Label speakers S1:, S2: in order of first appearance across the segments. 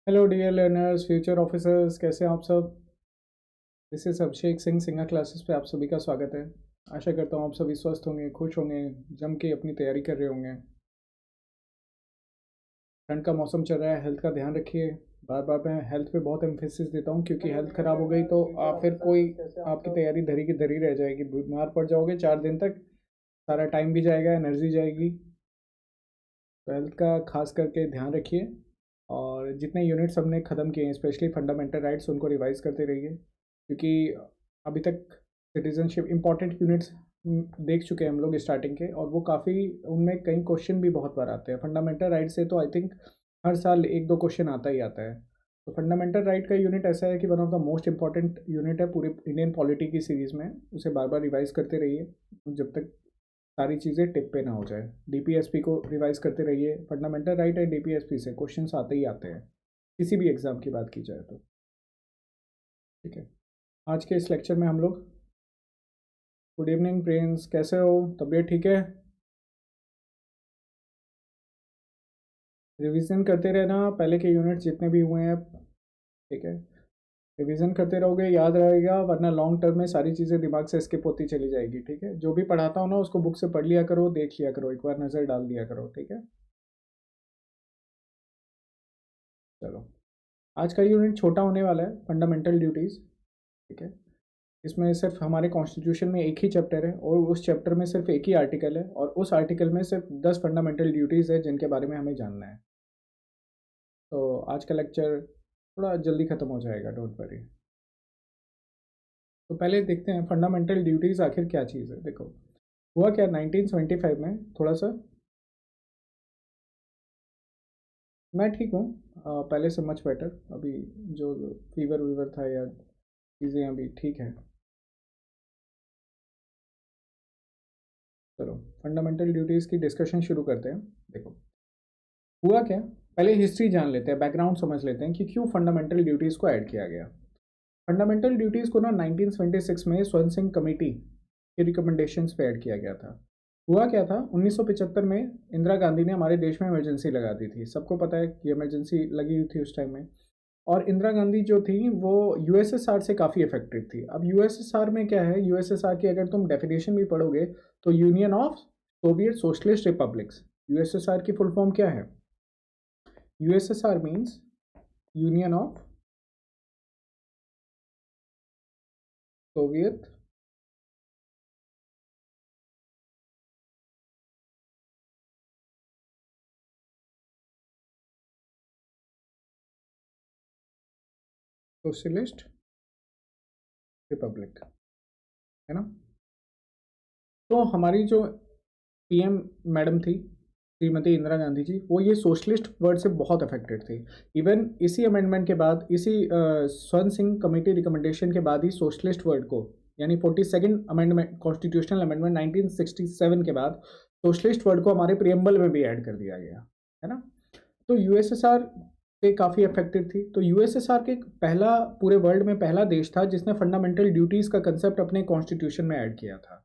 S1: Hello dear learners, future officers, कैसे हैं आप सब। दिस इज अभिषेक सिंह सिंगा क्लासेस पे आप सभी का स्वागत है। आशा करता हूँ आप सभी स्वस्थ होंगे, खुश होंगे, जम के अपनी तैयारी कर रहे होंगे। ठंड का मौसम चल रहा है, हेल्थ का ध्यान रखिए। बार बार मैं हेल्थ पे बहुत एम्फेसिस देता हूँ क्योंकि हेल्थ ख़राब हो गई तो आप फिर कोई आपकी तैयारी धरी की धरी रह जाएगी। बीमार पड़ जाओगे 4 दिन तक, सारा टाइम भी जाएगा, एनर्जी जाएगी। तो हेल्थ का खास करके ध्यान रखिए। और जितने यूनिट्स हमने ख़त्म किए हैं, स्पेशली फंडामेंटल राइट्स, उनको रिवाइज करते रहिए क्योंकि अभी तक सिटीजनशिप इम्पॉर्टेंट यूनिट्स देख चुके हैं हम लोग स्टार्टिंग के, और वो काफ़ी, उनमें कई क्वेश्चन भी बहुत बार आते हैं। फंडामेंटल राइट से तो आई थिंक हर साल एक दो क्वेश्चन आता ही आता है। तो फंडामेंटल राइट का यूनिट ऐसा है कि one of the most important unit है पूरी इंडियन पॉलिटी की सीरीज़ में। उसे बार बार रिवाइज करते रहिए जब तक सारी चीज़ें टिप पे ना हो जाए। डीपीएसपी को रिवाइज करते रहिए। फंडामेंटल राइट है, डीपीएसपी से क्वेश्चंस आते ही आते हैं किसी भी एग्ज़ाम की बात की जाए तो। ठीक है, आज के इस लेक्चर में हम लोग, गुड इवनिंग प्रिंस, कैसे हो, तबीयत ठीक है। रिवीजन करते रहना पहले के यूनिट्स जितने भी हुए हैं। ठीक है, रिवीजन करते रहोगे याद रहेगा, वरना लॉन्ग टर्म में सारी चीज़ें दिमाग से स्किप होती चली जाएगी। ठीक है, जो भी पढ़ाता हूँ ना उसको बुक से पढ़ लिया करो, देख लिया करो, एक बार नज़र डाल दिया करो। ठीक है, चलो आज का यूनिट छोटा होने वाला है, फंडामेंटल ड्यूटीज़। ठीक है, इसमें सिर्फ हमारे कॉन्स्टिट्यूशन में एक ही चैप्टर है और उस चैप्टर में सिर्फ एक ही आर्टिकल है, और उस आर्टिकल में सिर्फ 10 फंडामेंटल ड्यूटीज़ है जिनके बारे में हमें जानना है। तो आज का लेक्चर थोड़ा जल्दी ख़त्म हो जाएगा, डोंट वरी। तो पहले देखते हैं फंडामेंटल ड्यूटीज़ आखिर क्या चीज़ है। देखो हुआ क्या 1975 में, थोड़ा सा मैं ठीक हूँ पहले से मच बेटर। अभी जो फीवर वीवर था या चीज़ें अभी ठीक है। चलो फंडामेंटल ड्यूटीज़ की डिस्कशन शुरू करते हैं। देखो हुआ क्या, पहले हिस्ट्री जान लेते हैं, बैकग्राउंड समझ लेते हैं कि क्यों फंडामेंटल ड्यूटीज़ को ऐड किया गया। फंडामेंटल ड्यूटीज़ को ना 1976 में स्वर्ण सिंह कमेटी के रिकमेंडेशंस पे ऐड किया गया था। हुआ क्या था, 1975 में इंदिरा गांधी ने हमारे देश में इमरजेंसी लगा दी थी। सबको पता है कि इमरजेंसी लगी हुई थी उस टाइम में। और इंदिरा गांधी जो थी वो यूएसएसआर से काफ़ी इफेक्टेड थी। अब यूएसएसआर में क्या है, यूएसएसआर की अगर तुम डेफिनेशन भी पढ़ोगे तो union of Soviet socialist republics, USSR की फुल फॉर्म क्या है। USSR means union of Soviet socialist Republic, है ना। तो हमारी जो पीएम मैडम थी श्रीमती इंदिरा गांधी जी, वो ये सोशलिस्ट वर्ड से बहुत अफेक्टेड थी। इवन इसी अमेंडमेंट के बाद, इसी स्वर्ण सिंह कमेटी रिकमेंडेशन के बाद ही सोशलिस्ट वर्ड को, यानी 42nd अमेंडमेंट, कॉन्स्टिट्यूशनल अमेंडमेंट 1967 के बाद सोशलिस्ट वर्ड को हमारे प्रियम्बल में भी ऐड कर दिया गया, है ना। तो यूएसएसआर से काफ़ी अफेक्टेड थी। तो यूएसएसआर के पहला, पूरे वर्ल्ड में पहला देश था जिसने फंडामेंटल ड्यूटीज़ का कंसेप्ट अपने कॉन्स्टिट्यूशन में ऐड किया था।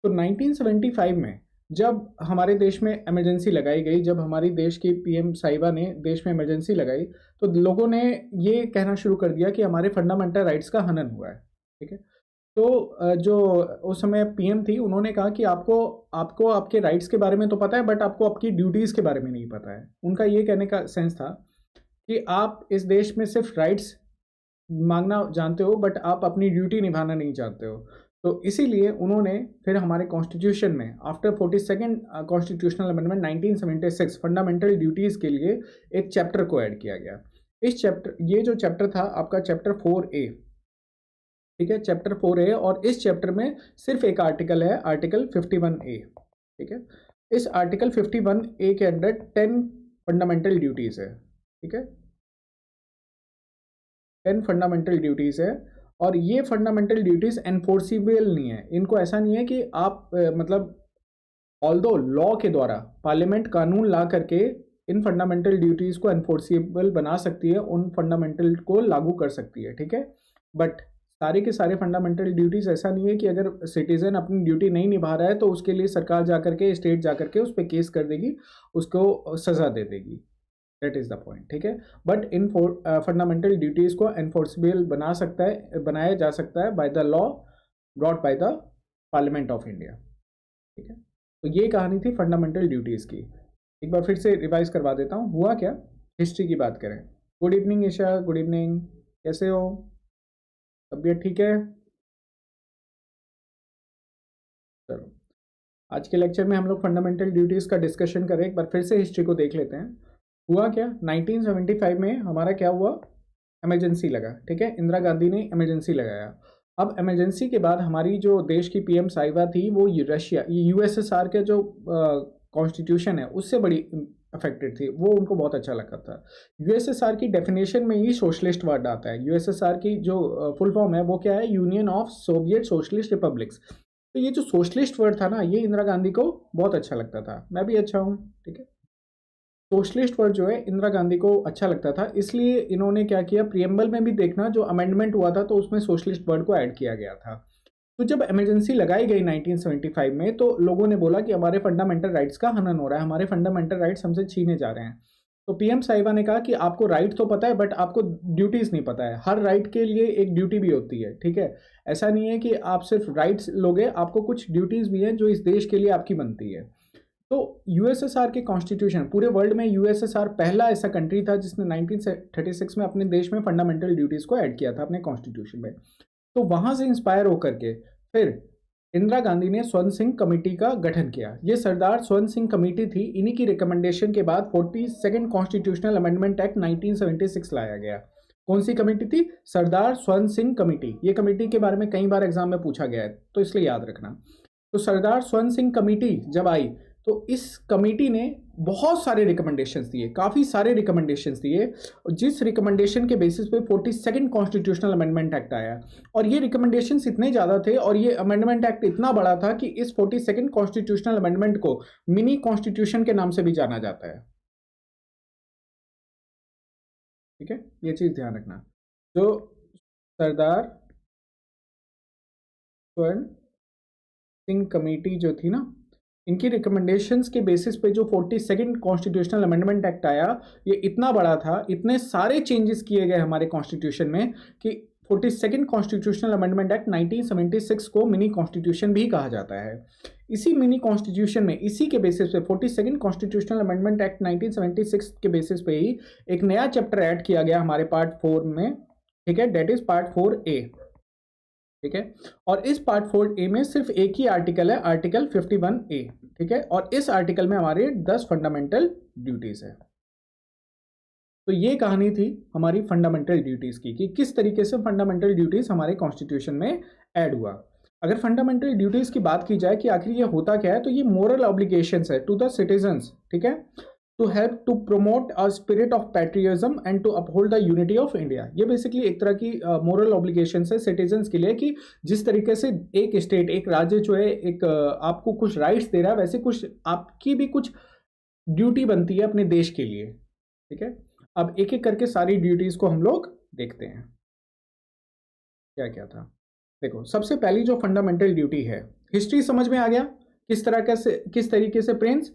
S1: तो 1975 में जब हमारे देश में इमरजेंसी लगाई गई, जब हमारी देश की पीएम साहिबा ने देश में इमरजेंसी लगाई, तो लोगों ने ये कहना शुरू कर दिया कि हमारे फंडामेंटल राइट्स का हनन हुआ है। ठीक है, तो जो उस समय पीएम थी, उन्होंने कहा कि आपको आपको आपके राइट्स के बारे में तो पता है, बट आपको आपकी ड्यूटीज़ के बारे में नहीं पता है। उनका ये कहने का सेंस था कि आप इस देश में सिर्फ राइट्स मांगना जानते हो, बट आप अपनी ड्यूटी निभाना नहीं चाहते हो। तो इसीलिए उन्होंने फिर हमारे कॉन्स्टिट्यूशन में after 42nd constitutional amendment 1976 fundamental duties के लिए एक चैप्टर को ऐड किया गया। इस चैप्टर, ये जो चैप्टर था आपका चैप्टर 4A, ठीक है, चैप्टर 4A, और इस चैप्टर में सिर्फ एक आर्टिकल है, आर्टिकल 51A। ठीक है, इस आर्टिकल 51A के अंदर 10 फंडामेंटल ड्यूटीज़ है। ठीक है, 10 फंडामेंटल ड्यूटीज़ है, और ये फंडामेंटल ड्यूटीज़ एनफोर्सिबल नहीं है। इनको ऐसा नहीं है कि आप मतलब ऑल्दो लॉ के द्वारा पार्लियामेंट कानून ला करके इन फंडामेंटल ड्यूटीज़ को एनफोर्सिबल बना सकती है, उन फंडामेंटल को लागू कर सकती है। ठीक है, बट सारे के सारे फंडामेंटल ड्यूटीज़ ऐसा नहीं है कि अगर सिटीज़न अपनी ड्यूटी नहीं निभा रहा है तो उसके लिए सरकार जा करके, स्टेट जा करके उस पर केस कर देगी, उसको सज़ा दे देगी। दैट इज़ द पॉइंट, ठीक है। बट इन फंडामेंटल ड्यूटीज़ को एनफोर्सेबल बनाया जा सकता है by the law brought by the parliament of India, ठीक है। तो ये कहानी थी फंडामेंटल ड्यूटीज़ की। एक बार फिर से रिवाइज करवा देता हूँ, हुआ क्या, हिस्ट्री की बात करें। Good evening Isha, good evening, कैसे हो, तबीयत ठीक है? चलो, आज के लेक्चर में हम लोग फंडामेंटल ड्यूटीज़ का डिस्कशन करें। एक बार फिर से हिस्ट्री को देख लेते हैं। हुआ क्या, 1975 में हमारा क्या हुआ, इमरजेंसी लगा, ठीक है। इंदिरा गांधी ने इमरजेंसी लगाया। अब इमरजेंसी के बाद हमारी जो देश की पीएम साहिबा थी वो रशिया यूएसएसआर के जो कॉन्स्टिट्यूशन है उससे बड़ी अफेक्टेड थी, वो उनको बहुत अच्छा लगा था। यूएसएसआर की डेफिनेशन में ही सोशलिस्ट वर्ड आता है। यूएसएसआर की जो फुल फॉर्म है वो क्या है, union of Soviet socialist republics. तो ये जो सोशलिस्ट वर्ड था ना, ये इंदिरा गांधी को बहुत अच्छा लगता था। मैं भी अच्छा हूँ, ठीक है। सोशलिस्ट वर्ड जो है इंदिरा गांधी को अच्छा लगता था, इसलिए इन्होंने क्या किया, प्रियम्बल में भी देखना जो अमेंडमेंट हुआ था तो उसमें सोशलिस्ट वर्ड को ऐड किया गया था। तो जब इमरजेंसी लगाई गई 1975 में, तो लोगों ने बोला कि हमारे फंडामेंटल राइट्स का हनन हो रहा है, हमारे फंडामेंटल राइट्स हमसे छीने जा रहे हैं। तो पीएम साहिबा ने कहा कि आपको राइट तो पता है बट आपको ड्यूटीज़ नहीं पता है। हर राइट के लिए एक ड्यूटी भी होती है, ठीक है। ऐसा नहीं है कि आप सिर्फ राइट्स लोगे, आपको कुछ ड्यूटीज़ भी हैं जो इस देश के लिए आपकी बनती है। तो यूएसएसआर के कॉन्स्टिट्यूशन, पूरे वर्ल्ड में यूएसएसआर पहला ऐसा कंट्री था जिसने 1936 में अपने देश में फंडामेंटल ड्यूटीज़ को ऐड किया था अपने कॉन्स्टिट्यूशन में। तो वहाँ से इंस्पायर होकर के फिर इंदिरा गांधी ने स्वर्ण सिंह कमेटी का गठन किया। ये सरदार स्वर्ण सिंह कमेटी थी, इन्हीं की रिकमेंडेशन के बाद 42nd कॉन्स्टिट्यूशनल अमेंडमेंट एक्ट 1976 लाया गया। कौन सी कमेटी थी, सरदार स्वर्ण सिंह कमेटी। ये कमेटी के बारे में कई बार एग्जाम में पूछा गया है तो इसलिए याद रखना। तो सरदार स्वर्ण सिंह कमेटी जब आई तो इस कमेटी ने बहुत सारे रिकमेंडेशंस दिए, काफ़ी सारे रिकमेंडेशंस दिए, जिस रिकमेंडेशन के बेसिस पे 42nd कॉन्स्टिट्यूशनल अमेंडमेंट एक्ट आया। और ये रिकमेंडेशंस इतने ज़्यादा थे और ये अमेंडमेंट एक्ट इतना बड़ा था कि इस 42nd कॉन्स्टिट्यूशनल अमेंडमेंट को मिनी कॉन्स्टिट्यूशन के नाम से भी जाना जाता है, ठीक है। ये चीज़ ध्यान रखना। जो सरदार स्वर्ण सिंह कमेटी जो थी ना, इनकी रिकमेंडेशंस के बेसिस पे जो 42nd कॉन्स्टिट्यूशनल अमेंडमेंट एक्ट आया, ये इतना बड़ा था, इतने सारे चेंजेस किए गए हमारे कॉन्स्टिट्यूशन में कि 42nd कॉन्स्टिट्यूशनल अमेंडमेंट एक्ट 1976 को मिनी कॉन्स्टिट्यूशन भी कहा जाता है। इसी मिनी कॉन्स्टिट्यूशन में, इसी के बेसिस पे 42nd कॉन्स्टिट्यूशनल अमेंडमेंट एक्ट 1976 के बेसिस पे ही एक नया चैप्टर ऐड किया गया हमारे पार्ट 4 में, ठीक है, डेट इज पार्ट 4A, ठीक है। और इस पार्ट 4A में सिर्फ एक ही आर्टिकल है, आर्टिकल 51A, ठीक है। और इस आर्टिकल में हमारे 10 फंडामेंटल ड्यूटीज है। तो ये कहानी थी हमारी फंडामेंटल ड्यूटीज की, कि किस तरीके से फंडामेंटल ड्यूटीज हमारे कॉन्स्टिट्यूशन में ऐड हुआ। अगर फंडामेंटल ड्यूटीज की बात की जाए कि आखिर ये होता क्या है, तो ये मोरल ऑब्लिगेशंस है टू द सिटीजन्स, ठीक है, to help to promote a spirit of patriotism and to uphold the unity of India. ये बेसिकली एक तरह की मोरल ऑब्लिगेशन है सिटीजन्स के लिए, कि जिस तरीके से एक स्टेट, एक राज्य जो है एक आपको कुछ राइट्स दे रहा है, वैसे कुछ आपकी भी कुछ ड्यूटी बनती है अपने देश के लिए, ठीक है। अब एक एक करके सारी ड्यूटीज को हम लोग देखते हैं क्या क्या था। देखो, सबसे पहली जो फंडामेंटल ड्यूटी है, हिस्ट्री समझ में आ गया किस तरीके से प्रिंस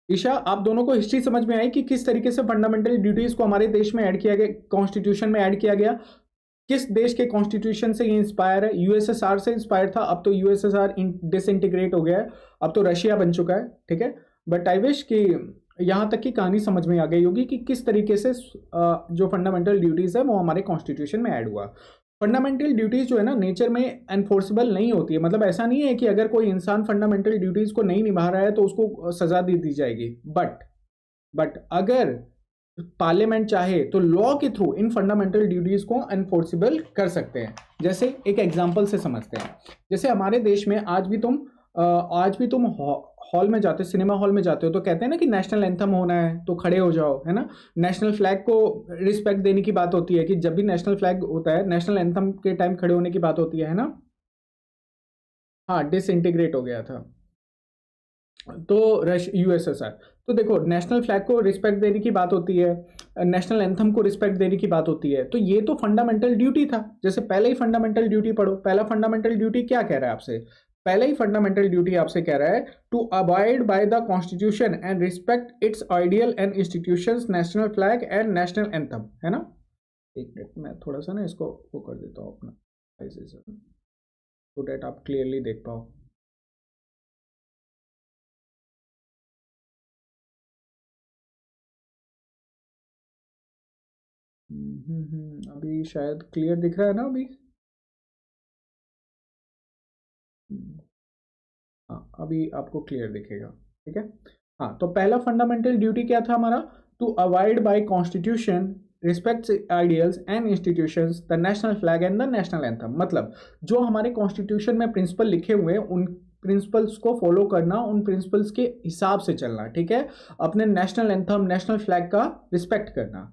S1: ईशा, आप दोनों को हिस्ट्री समझ में आई कि किस तरीके से फंडामेंटल ड्यूटीज को हमारे देश में ऐड किया गया, कॉन्स्टिट्यूशन में ऐड किया गया। किस देश के कॉन्स्टिट्यूशन से ये इंस्पायर है, यूएसएसआर से इंस्पायर था, अब तो यूएसएसआर डिसइंटीग्रेट हो गया है, अब तो रशिया बन चुका है, ठीक है। बट आई विश कि यहाँ तक की कहानी समझ में आ गई होगी कि किस तरीके से जो फंडामेंटल ड्यूटीज है वो हमारे कॉन्स्टिट्यूशन में ऐड हुआ। फंडामेंटल ड्यूटीज जो है ना, नेचर में एनफोर्सेबल नहीं होती है। मतलब ऐसा नहीं है कि अगर कोई इंसान फंडामेंटल ड्यूटीज को नहीं निभा रहा है तो उसको सजा दे दी जाएगी। बट अगर पार्लियामेंट चाहे तो लॉ के थ्रू इन फंडामेंटल ड्यूटीज को एनफोर्सेबल कर सकते हैं। जैसे एक एग्जांपल से समझते हैं, जैसे हमारे देश में आज भी तुम हॉल में जाते हो, सिनेमा हॉल में जाते हो, तो कहते हैं ना कि नेशनल एंथम होना है तो खड़े हो जाओ, है ना। नेशनल फ्लैग को रिस्पेक्ट देने की बात होती है कि जब भी नेशनल फ्लैग होता है, नेशनल एंथम के टाइम खड़े होने की बात होती है ना। हाँ, डिसइंटीग्रेट हो गया था तो यूएसएसआर। तो देखो, नेशनल फ्लैग को रिस्पेक्ट देने की बात होती है, नेशनल एंथम को रिस्पेक्ट देने की बात होती है, तो ये तो फंडामेंटल ड्यूटी था। जैसे पहले ही फंडामेंटल ड्यूटी पढ़ो, पहला फंडामेंटल ड्यूटी क्या कह रहा है आपसे, पहले ही फंडामेंटल ड्यूटी आपसे कह रहा है to abide by the constitution and respect its ideal and institutions, national flag and national anthem, है ना। एक मिनट मैं थोड़ा सा ना इसको वो कर देता हूँ अपना ऐसे सो डेट आप क्लियरली देख पाओ। अभी शायद क्लियर दिख रहा है ना अभी। हाँ अभी आपको क्लियर दिखेगा, ठीक है। हाँ तो पहला फंडामेंटल ड्यूटी क्या था हमारा, to avoid by constitution respects ideals and institutions the national flag and the national anthem. मतलब जो हमारे कॉन्स्टिट्यूशन में प्रिंसिपल लिखे हुए हैं उन प्रिंसिपल्स को फॉलो करना, उन प्रिंसिपल्स के हिसाब से चलना, ठीक है। अपने नेशनल एंथम नेशनल फ्लैग का रिस्पेक्ट करना।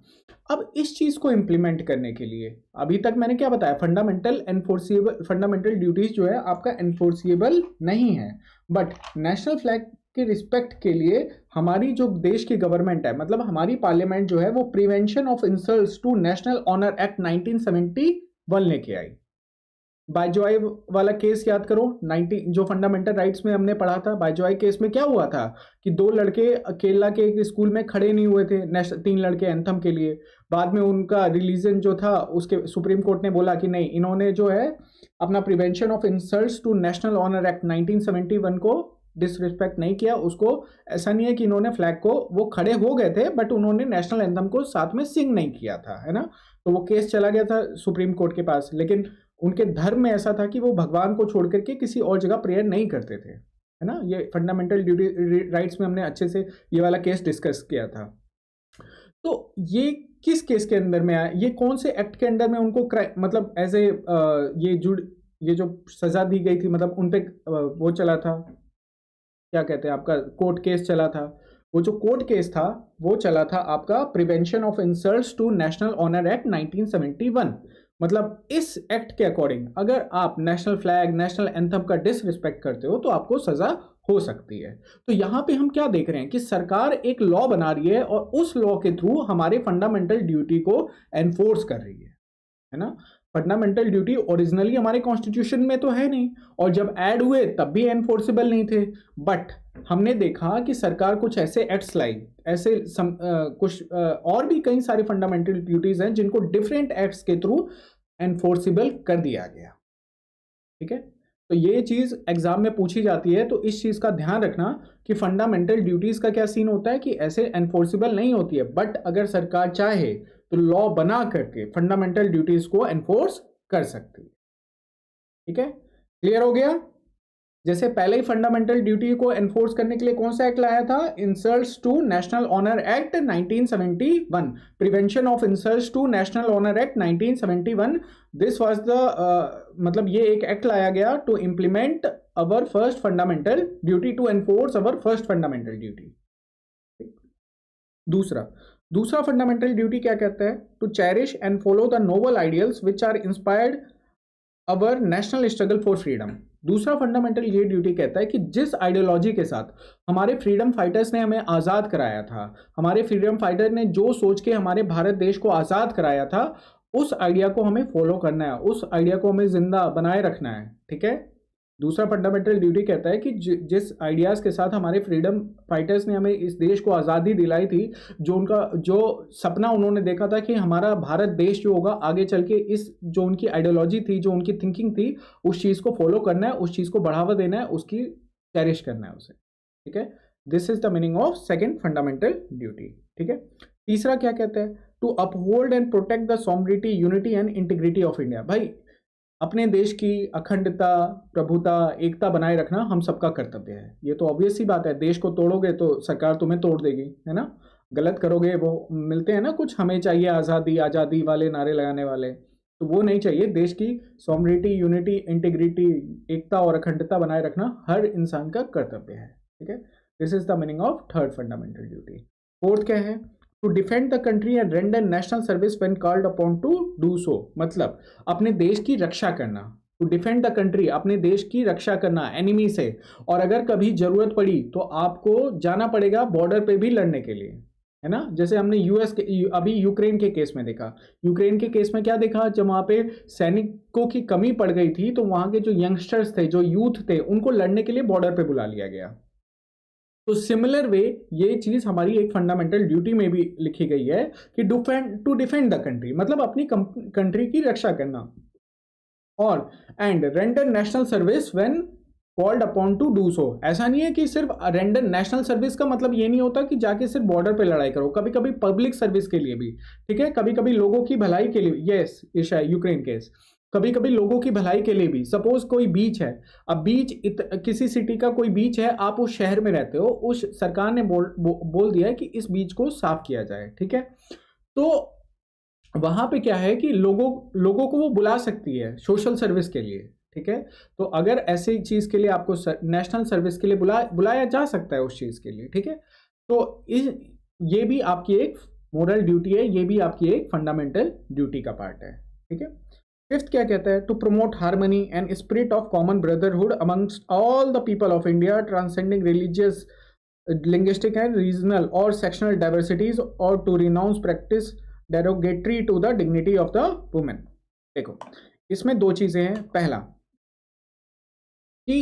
S1: अब इस चीज को इंप्लीमेंट करने के लिए अभी तक मैंने क्या बताया, फंडामेंटल ड्यूटीज जो है आपका एनफोर्सिएबल नहीं है, बट नेशनल फ्लैग के रिस्पेक्ट के लिए हमारी जो देश की गवर्नमेंट है, मतलब हमारी पार्लियामेंट जो है वो prevention of insults to national honour act 1971 लेके आई। बायजॉय वाला केस याद करो, 90 जो फंडामेंटल राइट्स में हमने पढ़ा था, बायजॉय केस में क्या हुआ था कि 2 लड़के केरला के एक स्कूल में खड़े नहीं हुए थे, 3 लड़के एंथम के लिए। बाद में उनका रिलीजन जो था उसके सुप्रीम कोर्ट ने बोला कि नहीं, इन्होंने जो है अपना prevention of insults to national honour act 1971 को डिसरिस्पेक्ट नहीं किया। उसको ऐसा नहीं है कि इन्होंने फ्लैग को, वो खड़े हो गए थे बट उन्होंने नेशनल एंथम को साथ में सिंग नहीं किया था, है ना। तो वो केस चला गया था सुप्रीम कोर्ट के पास, लेकिन उनके धर्म में ऐसा था कि वो भगवान को छोड़ करके किसी और जगह प्रेयर नहीं करते थे, है ना। ये फंडामेंटल ड्यूटी राइट्स में हमने अच्छे से ये वाला केस डिस्कस किया था। तो ये किस केस के अंदर में आया, ये कौन से एक्ट के अंदर में उनको मतलब एज ए ये जो सजा दी गई थी, मतलब उन पे वो चला था, क्या कहते हैं आपका कोर्ट केस चला था। वो जो कोर्ट केस था वो चला था आपका prevention of insults to national honour act 1971। मतलब इस एक्ट के अकॉर्डिंग अगर आप नेशनल फ्लैग नेशनल एंथम का डिसरिस्पेक्ट करते हो तो आपको सजा हो सकती है। तो यहां पे हम क्या देख रहे हैं कि सरकार एक लॉ बना रही है और उस लॉ के थ्रू हमारे फंडामेंटल ड्यूटी को एनफोर्स कर रही है ना। फंडामेंटल ड्यूटी ओरिजिनली हमारे कॉन्स्टिट्यूशन में तो है नहीं, और जब ऐड हुए तब भी एनफोर्सेबल नहीं थे, बट हमने देखा कि सरकार कुछ ऐसे एक्ट्स लाई, ऐसे कुछ और भी कई सारे फंडामेंटल ड्यूटीज हैं जिनको डिफरेंट एक्ट्स के थ्रू एनफोर्सेबल कर दिया गया, ठीक है। तो ये चीज एग्जाम में पूछी जाती है, तो इस चीज का ध्यान रखना कि फंडामेंटल ड्यूटीज का क्या सीन होता है कि ऐसे एनफोर्सेबल नहीं होती है, बट अगर सरकार चाहे तो लॉ बना करके फंडामेंटल ड्यूटीज को एनफोर्स कर सकती है, ठीक है। क्लियर हो गया। जैसे पहले ही फंडामेंटल ड्यूटी को एनफोर्स करने के लिए कौन सा एक्ट लाया था, insults to national honour act 1971, prevention of insults to national honour act 1971। This was the मतलब ये एक एक्ट लाया गया to implement our first fundamental duty, to enforce our first fundamental duty. दूसरा फंडामेंटल ड्यूटी क्या कहता है, to cherish and follow the noble ideals which are inspired our national struggle for freedom. दूसरा फंडामेंटल ये duty कहता है कि जिस आइडियोलॉजी के साथ हमारे फ्रीडम फाइटर्स ने हमें आज़ाद कराया था, हमारे फ्रीडम फाइटर ने जो सोच के हमारे भारत देश को आज़ाद कराया था, उस आइडिया को हमें फॉलो करना है, उस आइडिया को हमें जिंदा बनाए रखना है, ठीक है। दूसरा फंडामेंटल ड्यूटी कहता है कि जिस आइडियाज़ के साथ हमारे फ्रीडम फाइटर्स ने हमें इस देश को आज़ादी दिलाई थी, जो सपना उन्होंने देखा था कि हमारा भारत देश जो होगा आगे चल के, इस जो उनकी आइडियोलॉजी थी, जो उनकी थिंकिंग थी, उस चीज़ को फॉलो करना है, उस चीज़ को बढ़ावा देना है, उसकी चेरिश करना है उसे, ठीक है। This is the meaning of second fundamental duty, ठीक है। तीसरा क्या कहता है, to uphold and protect the sovereignty, unity and integrity of India. भाई अपने देश की अखंडता, प्रभुता, एकता बनाए रखना हम सबका कर्तव्य है। ये तो ऑब्वियस सी बात है, देश को तोड़ोगे तो सरकार तुम्हें तोड़ देगी, है ना। गलत करोगे, वो मिलते हैं ना कुछ, हमें चाहिए आज़ादी, आज़ादी वाले नारे लगाने वाले, तो वो नहीं चाहिए। देश की सॉवरेनिटी, यूनिटी, इंटीग्रिटी, एकता और अखंडता बनाए रखना हर इंसान का कर्तव्य है, ठीक है। This is the meaning of third fundamental duty. Fourth क्या है, to defend the country and render national service when called upon to do so. मतलब अपने देश की रक्षा करना, टू डिफेंड द कंट्री, अपने देश की रक्षा करना एनिमी से, और अगर कभी जरूरत पड़ी तो आपको जाना पड़ेगा बॉर्डर पे भी लड़ने के लिए, है ना। जैसे हमने यूएस के अभी यूक्रेन के केस में देखा, यूक्रेन के केस में क्या देखा, जब वहाँ पे सैनिकों की कमी पड़ गई थी तो वहाँ के जो यंगस्टर्स थे, जो यूथ थे, उनको लड़ने के लिए बॉर्डर पे बुला लिया गया। तो सिमिलर वे ये चीज हमारी एक फंडामेंटल ड्यूटी में भी लिखी गई है कि टू डिफेंड द कंट्री, मतलब अपनी कंट्री की रक्षा करना, और and render national service when called upon to do सो। ऐसा नहीं है कि सिर्फ रेंडर नेशनल सर्विस का मतलब ये नहीं होता कि जाके सिर्फ बॉर्डर पे लड़ाई करो, कभी कभी पब्लिक सर्विस के लिए भी, ठीक है, कभी कभी लोगों की भलाई के लिए। यस ईशा, यूक्रेन केस, कभी कभी लोगों की भलाई के लिए भी। सपोज कोई बीच है, अब बीच किसी सिटी का कोई बीच है, आप उस शहर में रहते हो, उस सरकार ने बोल दिया है कि इस बीच को साफ किया जाए, ठीक है, तो वहां पे क्या है कि लोगों को वो बुला सकती है सोशल सर्विस के लिए, ठीक है। तो अगर ऐसी चीज के लिए आपको नेशनल सर्विस के लिए बुलाया जा सकता है उस चीज के लिए, ठीक है। तो ये भी आपकी एक मोरल ड्यूटी है, ये भी आपकी एक फंडामेंटल ड्यूटी का पार्ट है, ठीक है। फिफ्थ क्या कहता है, to promote harmony and spirit of common brotherhood amongst all the people of India, transcending religious, linguistic and regional और सेक्शनल डाइवर्सिटीज, और to renounce practice derogatory to the dignity of the women. देखो इसमें दो चीजें हैं। पहला कि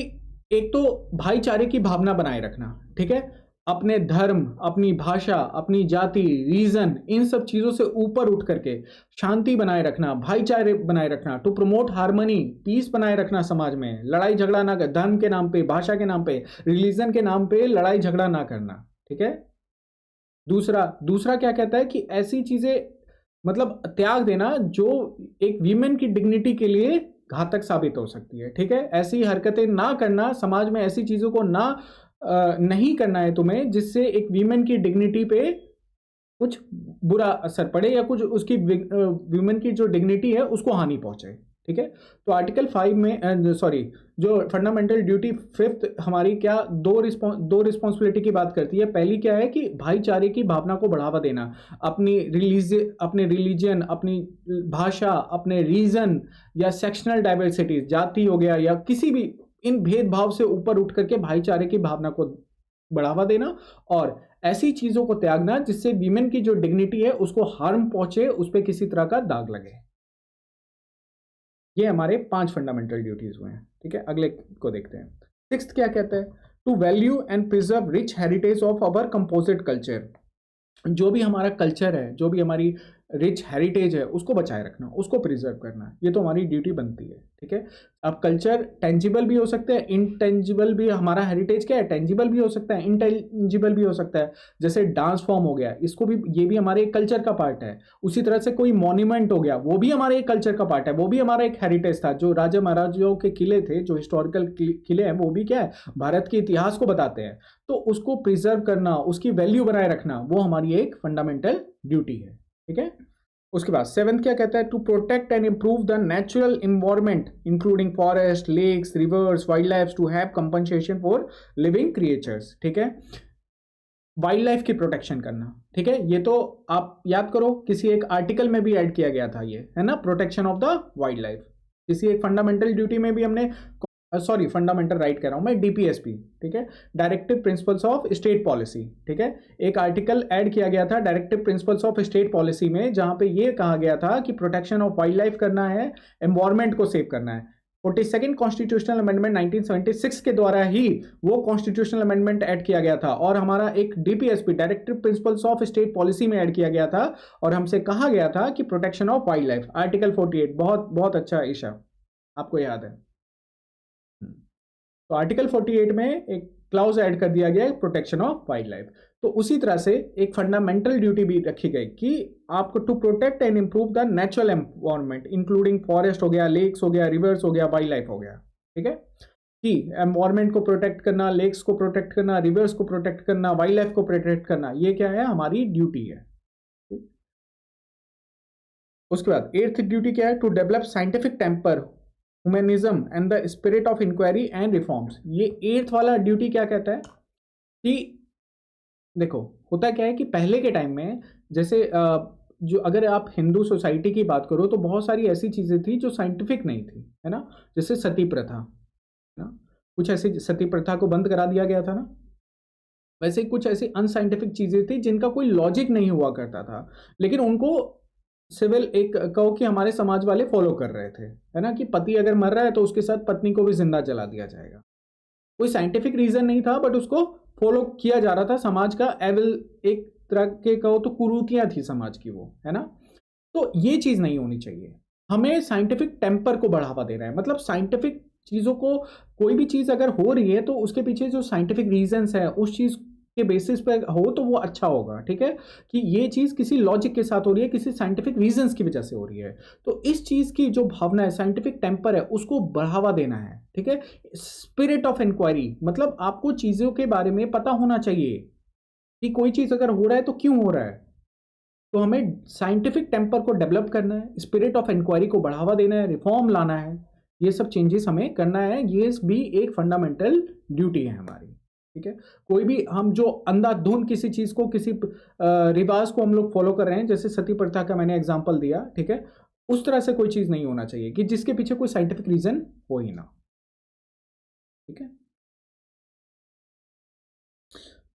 S1: एक तो भाईचारे की भावना बनाए रखना, ठीक है, अपने धर्म, अपनी भाषा, अपनी जाति, रीजन, इन सब चीजों से ऊपर उठ करके शांति बनाए रखना, भाईचारे बनाए रखना, टू प्रमोट हार्मनी, पीस बनाए रखना समाज में, लड़ाई झगड़ा ना कर, धर्म के नाम पे, भाषा के नाम पे, रिलीजन के नाम पे लड़ाई झगड़ा ना करना, ठीक है। दूसरा क्या कहता है कि ऐसी चीजें मतलब त्याग देना जो एक वीमेन की डिग्निटी के लिए घातक साबित हो सकती है, ठीक है। ऐसी हरकतें ना करना, समाज में ऐसी चीजों को नहीं करना है तुम्हें जिससे एक वीमेन की डिग्निटी पे कुछ बुरा असर पड़े या कुछ उसकी वीमेन की जो डिग्निटी है उसको हानि पहुंचे, ठीक है। तो आर्टिकल 5 में जो फंडामेंटल ड्यूटी फिफ्थ हमारी क्या दो रिस्पॉन्सिबिलिटी की बात करती है। पहली क्या है कि भाईचारे की भावना को बढ़ावा देना, अपनी रिलीजन, अपनी भाषा, अपने रीजन या सेक्शनल डाइवर्सिटीज, जाति हो गया या किसी भी इन भेदभाव से ऊपर उठ करके भाईचारे की भावना को बढ़ावा देना, और ऐसी चीजों को त्यागना जिससे वीमेन की जो डिग्निटी है उसको हार्म पहुंचे, उस पर किसी तरह का दाग लगे। ये हमारे 5 फंडामेंटल ड्यूटीज हुए हैं, ठीक है। अगले को देखते हैं। सिक्स्थ क्या कहता है, to value and preserve rich heritage of our composite culture. जो भी हमारा कल्चर है, जो भी हमारी रिच हेरिटेज है, उसको बचाए रखना, उसको प्रिजर्व करना, ये तो हमारी ड्यूटी बनती है, ठीक है। अब कल्चर टेंजिबल भी हो सकता है, इनटेंजिबल भी। हमारा हेरिटेज क्या है, टेंजिबल भी हो सकता है, इनटेंजिबल भी हो सकता है। जैसे डांस फॉर्म हो गया, इसको भी, ये भी हमारे एक कल्चर का पार्ट है। उसी तरह से कोई मॉन्यूमेंट हो गया, वो भी हमारे एक कल्चर का पार्ट है, वो भी हमारा एक हेरिटेज था। जो राजा महाराजाओं के किले थे, जो हिस्टोरिकल किले हैं, वो भी क्या है, भारत के इतिहास को बताते हैं। तो उसको प्रिजर्व करना, उसकी वैल्यू बनाए रखना, वो हमारी एक फंडामेंटल ड्यूटी है, ठीक है। उसके बाद 7th क्या कहता है, to protect and improve the natural environment including forest, lakes, rivers, wild life, to have compensation for living creatures, ठीक है। वाइल्ड लाइफ की प्रोटेक्शन करना, ठीक है। ये तो आप याद करो, किसी एक आर्टिकल में भी ऐड किया गया था, ये है ना, protection of the wild life. किसी एक फंडामेंटल ड्यूटी में भी हमने, फंडामेंटल राइट कर रहा हूं मैं, डीपीएसपी, ठीक है, directive principles of state policy, ठीक है। एक आर्टिकल ऐड किया गया था directive principles of state policy में, जहां पे ये कहा गया था कि प्रोटेक्शन ऑफ वाइल्ड लाइफ करना है, एनवायरमेंट को सेव करना है। 42nd कॉन्स्टिट्यूशनल अमेंडमेंट 1976 के द्वारा ही वो कॉन्स्टिट्यूशनल अमेंडमेंट ऐड किया गया था, और हमारा एक DPSP, directive principles of state policy में ऐड किया गया था, और हमसे कहा गया था कि protection of wild life, article 48। बहुत बहुत अच्छा ईशा, आपको याद है। तो आर्टिकल 48 में एक क्लाउज ऐड कर दिया गया है, प्रोटेक्शन ऑफ वाइल्ड लाइफ। तो उसी तरह से एक फंडामेंटल ड्यूटी भी रखी गई कि आपको to protect and improve the natural environment including forest हो गया, लेक्स हो गया, रिवर्स हो गया, वाइल्ड लाइफ हो गया, ठीक है। कि एनवायरनमेंट को प्रोटेक्ट करना, लेक्स को प्रोटेक्ट करना, रिवर्स को प्रोटेक्ट करना, वाइल्ड लाइफ को प्रोटेक्ट करना, ये क्या है, हमारी ड्यूटी है। उसके बाद 8th ड्यूटी क्या है, to develop scientific temper, humanism and the spirit of inquiry and reforms. ये 8th वाला ड्यूटी क्या कहता है कि देखो होता क्या है कि पहले के टाइम में, जैसे जो अगर आप हिंदू सोसाइटी की बात करो तो बहुत सारी ऐसी चीज़ें थी जो साइंटिफिक नहीं थी, है ना। जैसे सती प्रथा, है ना, कुछ ऐसी सती प्रथा को बंद करा दिया गया था ना, वैसे कुछ ऐसी अनसाइंटिफिक चीज़ें थी जिनका कोई लॉजिक नहीं हुआ करता था, लेकिन उनको सिविल एक कहो कि हमारे समाज वाले फॉलो कर रहे थे, है ना, कि पति अगर मर रहा है तो उसके साथ पत्नी को भी जिंदा जला दिया जाएगा। कोई साइंटिफिक रीजन नहीं था, बट उसको फॉलो किया जा रहा था। समाज का एविल, एक तरह के कहो तो कुरीतियां थी समाज की वो, है ना। तो ये चीज नहीं होनी चाहिए। हमें साइंटिफिक टेम्पर को बढ़ावा देना है, मतलब साइंटिफिक चीजों को, कोई भी चीज अगर हो रही है तो उसके पीछे जो साइंटिफिक रीजंस है उस चीज के बेसिस पे हो तो वो अच्छा होगा, ठीक है, कि ये चीज किसी लॉजिक के साथ हो रही है, किसी साइंटिफिक रीजंस की वजह से हो रही है। तो इस चीज की जो भावना है, साइंटिफिक टेम्पर है, उसको बढ़ावा देना है, ठीक है। स्पिरिट ऑफ इंक्वायरी, मतलब आपको चीजों के बारे में पता होना चाहिए कि कोई चीज अगर हो रहा है तो क्यों हो रहा है। तो हमें साइंटिफिक टेम्पर को डेवलप करना है, स्पिरिट ऑफ इंक्वायरी को बढ़ावा देना है, रिफॉर्म लाना है, ये सब चेंजेस हमें करना है। ये भी एक फंडामेंटल ड्यूटी है हमारी, ठीक है। कोई भी हम जो अंधाधुंध किसी चीज को, किसी रिवाज को हम लोग फॉलो कर रहे हैं, जैसे सती प्रथा का मैंने एग्जांपल दिया, ठीक है, उस तरह से कोई चीज नहीं होना चाहिए कि जिसके पीछे कोई साइंटिफिक रीजन हो ही ना, ठीक है।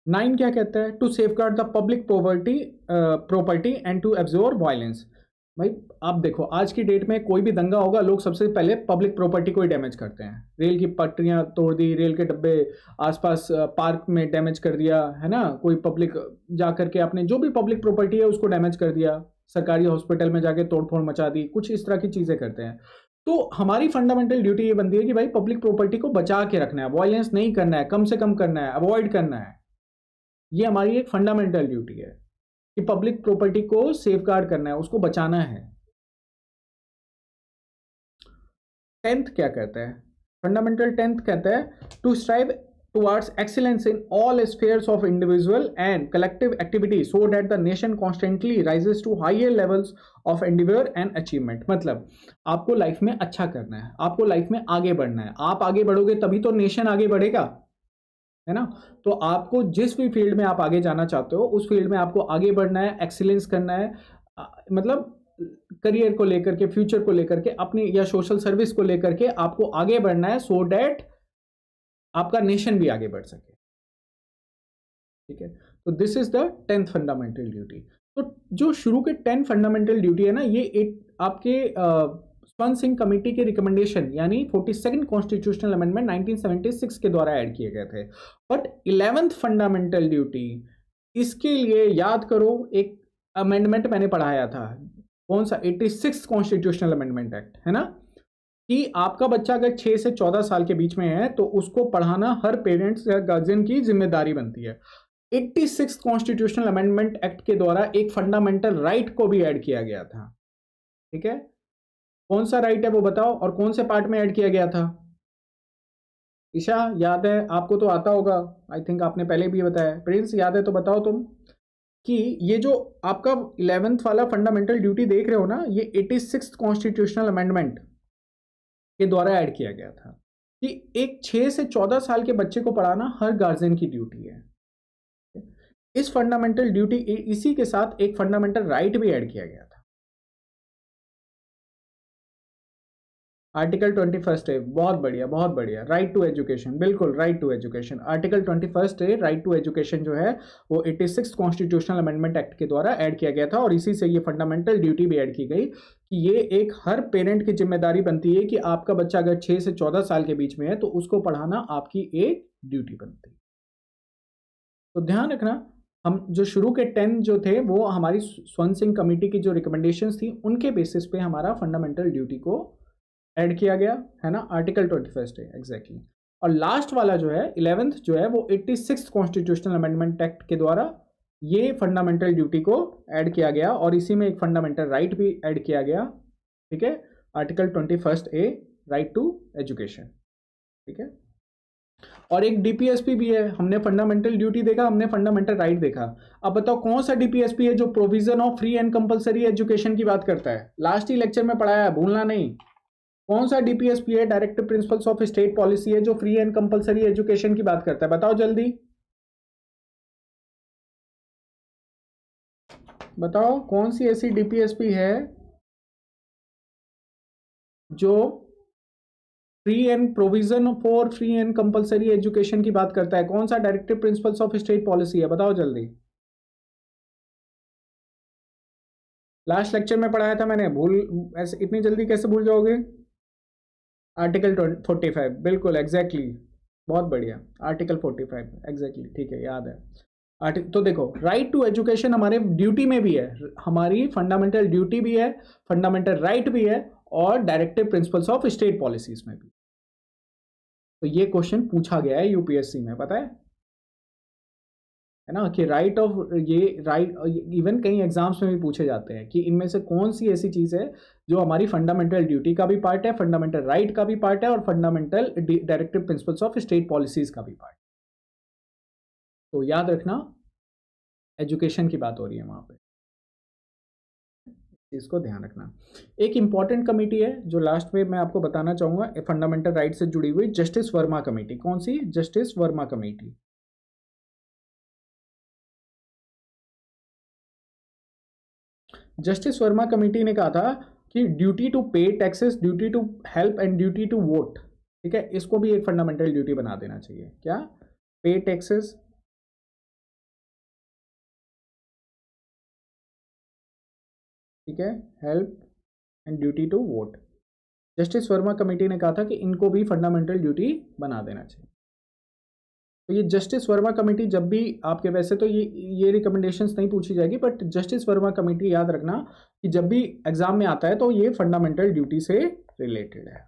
S1: 9 क्या कहता है? To safeguard the public property and to absorb violence. भाई आप देखो, आज की डेट में कोई भी दंगा होगा, लोग सबसे पहले पब्लिक प्रॉपर्टी को ही डैमेज करते हैं। रेल की पटरियां तोड़ दी, रेल के डब्बे आसपास पार्क में डैमेज कर दिया, है ना, कोई पब्लिक जा करके आपने जो भी पब्लिक प्रॉपर्टी है उसको डैमेज कर दिया, सरकारी हॉस्पिटल में जाके तोड़फोड़ मचा दी, कुछ इस तरह की चीजें करते हैं। तो हमारी फंडामेंटल ड्यूटी ये बनती है कि भाई पब्लिक प्रॉपर्टी को बचा के रखना है, वायलेंस नहीं करना है, कम से कम करना है, अवॉइड करना है। ये हमारी एक फंडामेंटल ड्यूटी है कि पब्लिक प्रॉपर्टी को सेफगार्ड करना है, उसको बचाना है। 10th क्या कहता है? फंडामेंटल 10th कहता है to strive towards excellence in all spheres of individual and collective activity so that the nation constantly rises to higher levels of endeavour and achievement. मतलब आपको लाइफ में अच्छा करना है, आपको लाइफ में आगे बढ़ना है। आप आगे बढ़ोगे तभी तो नेशन आगे बढ़ेगा, है ना। तो आपको जिस भी फील्ड में आप आगे जाना चाहते हो उस फील्ड में आपको आगे बढ़ना है, एक्सीलेंस करना है, मतलब करियर को लेकर के, फ्यूचर को लेकर के, अपनी या सोशल सर्विस को लेकर के आपको आगे बढ़ना है, सो डैट आपका नेशन भी आगे बढ़ सके, ठीक है। तो this is the 10th fundamental duty. तो जो शुरू के 10 फंडामेंटल ड्यूटी है ना, ये एक आपके स्वर्ण सिंह कमेटी के रिकमेंडेशन यानी 42nd कॉन्स्टिट्यूशनल अमेंडमेंट 1976 के द्वारा ऐड किए गए थे। बट 11th फंडामेंटल ड्यूटी, इसके लिए याद करो एक अमेंडमेंट मैंने पढ़ाया था, कौन सा? 86 कॉन्स्टिट्यूशनल अमेंडमेंट एक्ट, है ना, कि आपका बच्चा अगर 6 से 14 साल के बीच में है तो उसको पढ़ाना हर पेरेंट्स या गार्जियन की जिम्मेदारी बनती है। 86 कॉन्स्टिट्यूशनल अमेंडमेंट एक्ट के द्वारा एक फंडामेंटल राइट को भी ऐड किया गया था, ठीक है। कौन सा राइट है वो बताओ, और कौन से पार्ट में ऐड किया गया था? ईशा याद है? आपको तो आता होगा, आई थिंक आपने पहले भी बताया। प्रिंस याद है तो बताओ तुम, कि ये जो आपका 11th वाला फंडामेंटल ड्यूटी देख रहे हो ना, ये 86 कॉन्स्टिट्यूशनल अमेंडमेंट के द्वारा ऐड किया गया था कि एक 6 से 14 साल के बच्चे को पढ़ाना हर गार्जियन की ड्यूटी है। इस फंडामेंटल ड्यूटी, इसी के साथ एक फंडामेंटल राइट भी ऐड किया गया था। आर्टिकल 21 ए, बहुत बढ़िया बहुत बढ़िया, राइट टू एजुकेशन, बिल्कुल right to education. Article 21 A, right to education जो है वो 86 कॉन्स्टिट्यूशनल अमेंडमेंट एक्ट के द्वारा ऐड किया गया था, और इसी से ये फंडामेंटल ड्यूटी भी ऐड की गई कि ये एक हर पेरेंट की जिम्मेदारी बनती है कि आपका बच्चा अगर 6 से 14 साल के बीच में है तो उसको पढ़ाना आपकी एक ड्यूटी बनती है। तो ध्यान रखना, हम जो शुरू के 10 जो थे वो हमारी स्वर्ण सिंह कमेटी की जो रिकमेंडेशंस थी उनके बेसिस पे हमारा फंडामेंटल ड्यूटी को ऐड किया गया, है ना, आर्टिकल 21 है एग्जैक्टली। और लास्ट वाला जो है 11th जो है वो 86 कॉन्स्टिट्यूशनल अमेंडमेंट एक्ट के द्वारा ये फंडामेंटल ड्यूटी को ऐड किया गया, और इसी में एक फंडामेंटल राइट भी ऐड किया गया, ठीक है, article 21 A, right to education, ठीक है। और एक डीपीएसपी भी है। हमने फंडामेंटल ड्यूटी देखा, हमने फंडामेंटल राइट देखा। अब बताओ कौन सा डीपीएसपी है जो provision of free and compulsory education की बात करता है? लास्ट ही लेक्चर में पढ़ाया है, भूलना नहीं। कौन सा डीपीएसपी है, directive principles of state policy है, जो फ्री एंड कंपलसरी एजुकेशन की बात करता है? बताओ जल्दी बताओ, कौन सी ऐसी डीपीएसपी है जो free and provision for free and compulsory education की बात करता है। कौन सा directive principles of state policy है, बताओ जल्दी। लास्ट लेक्चर में पढ़ाया था मैंने, भूल ऐसे इतनी जल्दी कैसे भूल जाओगे? आर्टिकल 45, बिल्कुल एग्जैक्टली, बहुत बढ़िया, आर्टिकल 45 एग्जैक्टली, ठीक है, याद है। तो देखो, राइट टू एजुकेशन हमारे ड्यूटी में भी है, हमारी फंडामेंटल ड्यूटी भी है, फंडामेंटल राइट भी है, और directive principles of state policies में भी। तो ये क्वेश्चन पूछा गया है यूपीएससी में, पता है ना, कि राइट ऑफ, ये राइट इवन कई एग्जाम्स में भी पूछे जाते हैं कि इनमें से कौन सी ऐसी चीज़ है जो हमारी फंडामेंटल ड्यूटी का भी पार्ट है, फंडामेंटल राइट का भी पार्ट है, और fundamental directive principles of state policies का भी पार्ट। तो याद रखना, एजुकेशन की बात हो रही है वहाँ पे, इसको ध्यान रखना। एक इंपॉर्टेंट कमेटी है जो लास्ट में मैं आपको बताना चाहूंगा, फंडामेंटल राइट से जुड़ी हुई, जस्टिस वर्मा कमेटी। कौन सी? Justice Verma committee. Justice Verma committee ने कहा था कि duty to pay taxes, duty to help and duty to vote, ठीक है, इसको भी एक फंडामेंटल ड्यूटी बना देना चाहिए। क्या? पे टैक्सेस, ठीक है, help and duty to vote. Justice Verma committee ने कहा था कि इनको भी फंडामेंटल ड्यूटी बना देना चाहिए। तो ये जस्टिस वर्मा कमेटी जब भी आपके, वैसे तो ये रिकमेंडेशंस नहीं पूछी जाएगी, बट जस्टिस वर्मा कमेटी याद रखना कि जब भी एग्जाम में आता है तो ये फंडामेंटल ड्यूटी से रिलेटेड है।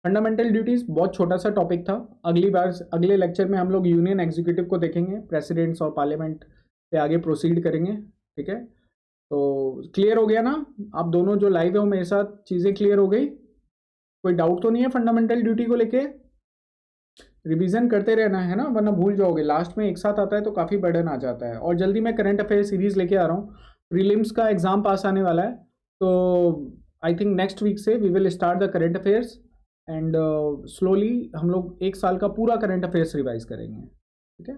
S1: फंडामेंटल ड्यूटीज बहुत छोटा सा टॉपिक था, अगली बार अगले लेक्चर में हम लोग यूनियन एग्जीक्यूटिव को देखेंगे, प्रेसिडेंट्स और पार्लियामेंट पे आगे प्रोसीड करेंगे, ठीक है। तो क्लियर हो गया ना? आप दोनों जो लाइव हो मेरे साथ, चीज़ें क्लियर हो गई? कोई डाउट तो नहीं है फंडामेंटल ड्यूटी को लेके? रिवीजन करते रहना है ना, वरना भूल जाओगे, लास्ट में एक साथ आता है तो काफ़ी बर्डन आ जाता है। और जल्दी मैं करंट अफेयर सीरीज लेके आ रहा हूँ, प्रीलिम्स का एग्जाम पास आने वाला है, तो आई थिंक नेक्स्ट वीक से we will start the current affairs, and slowly हम लोग एक साल का पूरा करंट अफेयर्स रिवाइज करेंगे, ठीक है।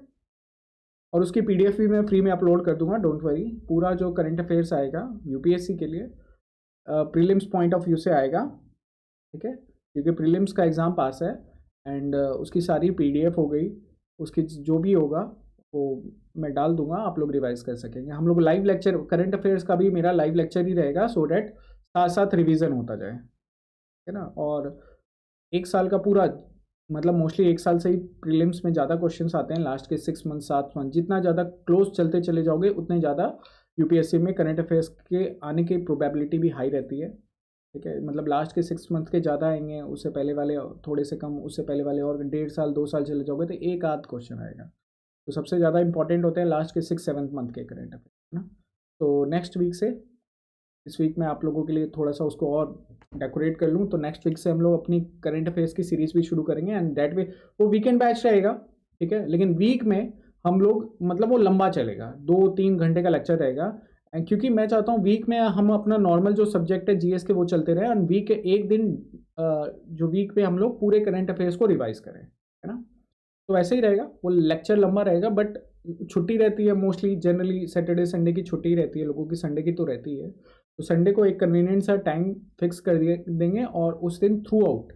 S1: और उसकी पीडीएफ भी मैं फ्री में अपलोड कर दूंगा, डोंट वरी। पूरा जो करंट अफेयर्स आएगा यूपीएससी के लिए प्रीलिम्स पॉइंट ऑफ व्यू से आएगा, ठीक है, क्योंकि प्रीलिम्स का एग्ज़ाम पास है, एंड उसकी सारी पीडीएफ हो गई, उसकी जो भी होगा वो मैं डाल दूंगा, आप लोग रिवाइज कर सकेंगे। हम लोग लाइव लेक्चर, करंट अफेयर्स का भी मेरा लाइव लेक्चर ही रहेगा, सो डैट साथ साथ रिवीजन होता जाए, है ना। और एक साल का पूरा, मतलब मोस्टली एक साल से ही प्रीलिम्स में ज़्यादा क्वेश्चंस आते हैं, लास्ट के 6 मंथ 7 मंथ, जितना ज़्यादा क्लोज चलते चले जाओगे उतने ज़्यादा यूपीएससी में करंट अफेयर्स के आने की प्रोबेबिलिटी भी हाई रहती है, ठीक है। मतलब लास्ट के 6 मंथ के ज़्यादा आएंगे, उससे पहले वाले थोड़े से कम, उससे पहले वाले और 1.5 साल 2 साल चले जाओगे तो एक आध क्वेश्चन आएगा। तो सबसे ज़्यादा इंपॉर्टेंट होते हैं लास्ट के 6-7 मंथ के करंट अफेयर, है ना। तो नेक्स्ट वीक से, इस वीक में आप लोगों के लिए थोड़ा सा उसको और डेकोरेट कर लूँ, तो नेक्स्ट वीक से हम लोग अपनी करंट अफेयर्स की सीरीज भी शुरू करेंगे, एंड दैट वे वो वीकेंड बैच रहेगा, ठीक है, लेकिन वीक में हम लोग, मतलब वो लंबा चलेगा, 2-3 घंटे का लेक्चर रहेगा, क्योंकि मैं चाहता हूँ वीक में हम अपना नॉर्मल जो सब्जेक्ट है जीएस के वो चलते रहे, और वीक एक दिन जो वीक में हम लोग पूरे करंट अफेयर्स को रिवाइज करें, है ना। तो ऐसे ही रहेगा, वो लेक्चर लंबा रहेगा, बट छुट्टी रहती है मोस्टली, जनरली सैटरडे संडे की छुट्टी रहती है लोगों की, संडे की तो रहती है, तो संडे को एक कन्वीनियंट सा टाइम फिक्स कर देंगे, और उस दिन थ्रू आउट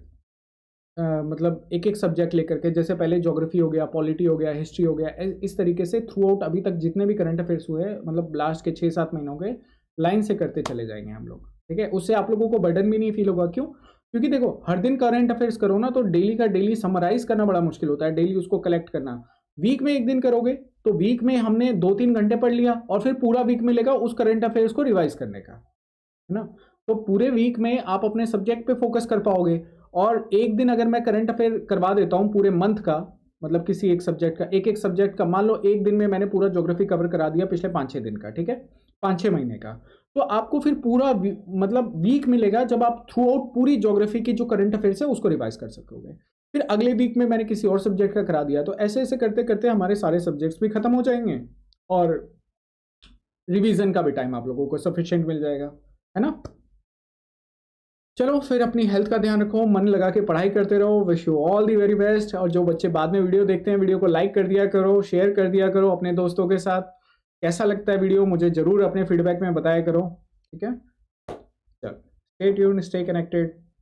S1: मतलब एक एक सब्जेक्ट लेकर के, जैसे पहले ज्योग्राफी हो गया, पॉलिटी हो गया, हिस्ट्री हो गया, इस तरीके से थ्रू आउट अभी तक जितने भी करंट अफेयर्स हुए हैं, मतलब लास्ट के 6-7 महीनों के लाइन से करते चले जाएंगे हम लोग, ठीक है। उससे आप लोगों को बर्डन भी नहीं फील होगा। क्यों? क्योंकि देखो, हर दिन करंट अफेयर्स करो ना, तो डेली का डेली समराइज करना बड़ा मुश्किल होता है, डेली उसको कलेक्ट करना। वीक में एक दिन करोगे तो वीक में हमने 2-3 घंटे पढ़ लिया, और फिर पूरा वीक मिलेगा उस करंट अफेयर्स को रिवाइज करने का, है ना। तो पूरे वीक में आप अपने सब्जेक्ट पे फोकस कर पाओगे, और एक दिन अगर मैं करंट अफेयर करवा देता हूँ पूरे मंथ का, मतलब किसी एक सब्जेक्ट का, एक सब्जेक्ट का, मान लो एक दिन में मैंने पूरा ज्योग्राफी कवर करा दिया पिछले 5-6 दिन का, ठीक है, 5-6 महीने का, तो आपको फिर पूरा मतलब वीक मिलेगा जब आप थ्रू आउट पूरी ज्योग्राफी की जो करंट अफेयर्स है उसको रिवाइज कर सकोगे। फिर अगले वीक में मैंने किसी और सब्जेक्ट का करा दिया, तो ऐसे ऐसे करते करते हमारे सारे सब्जेक्ट्स भी खत्म हो जाएंगे, और रिवीजन का भी टाइम आप लोगों को सफिशिएंट मिल जाएगा, है ना। चलो फिर अपनी हेल्थ का ध्यान रखो, मन लगा के पढ़ाई करते रहो, wish you all the very best. और जो बच्चे बाद में वीडियो देखते हैं, वीडियो को लाइक कर दिया करो, शेयर कर दिया करो अपने दोस्तों के साथ। कैसा लगता है वीडियो मुझे ज़रूर अपने फीडबैक में बताया करो, ठीक है। चलो। Stay tuned, stay connected.